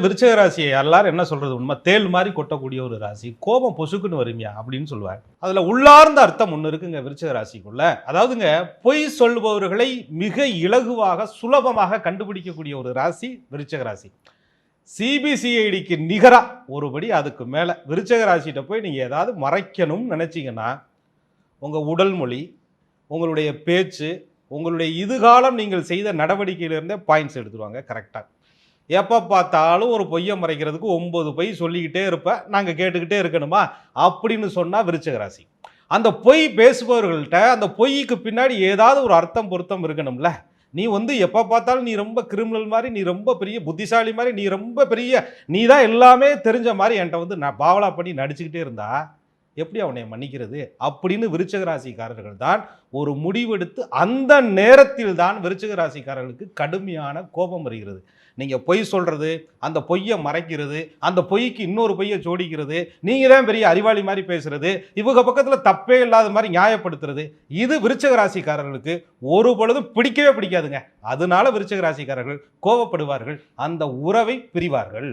விருச்சிக ராசியை எல்லாரும் என்ன சொல்றது, உண்மை தேள் மாதிரி கொட்டக்கூடிய ஒரு ராசி. கோபம் பொசுக்குன்னு வருமியா அப்படின்னு சொல்லுவாங்க. அதுல உள்ளார்ந்த அர்த்தம் ஒண்ணு இருக்குங்க விருச்சிக ராசிக்குள்ள. அதாவதுங்க, பொய் சொல்பவர்களை மிக இலகுவாக சுலபமாக கண்டுபிடிக்கக்கூடிய ஒரு ராசி விருச்சிக ராசி. சிபிசிஐடிக்கு நிகரா ஒருபடி அதுக்கு மேல விருச்சிக ராசிகிட்ட போய் நீங்க ஏதாவது மறைக்கணும்னு நினைச்சீங்கன்னா, உங்க உடல் மொழி, உங்களுடைய பேச்சு, உங்களுடைய இதுகாலம் நீங்கள் செய்த நடவடிக்கையிலிருந்தே பாயிண்ட்ஸ் எடுத்துருவாங்க கரெக்டா. எப்போ பார்த்தாலும் ஒரு பொய்யை மறைக்கிறதுக்கு 9 பொய் சொல்லிக்கிட்டே இருப்பேன், நாங்கள் கேட்டுக்கிட்டே இருக்கணுமா அப்படின்னு சொன்னால் விருச்சிக ராசி. அந்த பொய் பேசுபவர்கள்ட்ட அந்த பொய்க்கு பின்னாடி ஏதாவது ஒரு அர்த்தம் பொருத்தம் இருக்கணும்ல. நீ எப்போ பார்த்தாலும் நீ ரொம்ப கிரிமினல் மாதிரி, நீ ரொம்ப பெரிய புத்திசாலி மாதிரி, நீ ரொம்ப பெரிய, நீ தான் எல்லாமே தெரிஞ்ச மாதிரி என்கிட்ட நான் பாவலா பண்ணி நடிச்சுக்கிட்டே இருந்தா எப்படி அவனை மன்னிக்கிறது அப்படின்னு விருச்சிக ராசிக்காரர்கள் தான் ஒரு முடிவெடுத்து அந்த நேரத்தில் தான் விருச்சிக ராசிக்காரர்களுக்கு கடுமையான கோபம் வருகிறது. நீங்கள் பொய் சொல்கிறது, அந்த பொய்யை மறைக்கிறது, அந்த பொய்க்கு இன்னொரு பொய்யை ஜோடிக்கிறது, நீங்கள் தான் பெரிய அறிவாளி மாதிரி பேசுறது, இவங்க பக்கத்தில் தப்பே இல்லாத மாதிரி நியாயப்படுத்துறது, இது விருச்சிக ராசிக்காரர்களுக்கு ஒரு பொழுதும் பிடிக்கவே பிடிக்காதுங்க. அதனால விருச்சிக ராசிக்காரர்கள் கோபப்படுவார்கள், அந்த உறவை பிரிவார்கள்.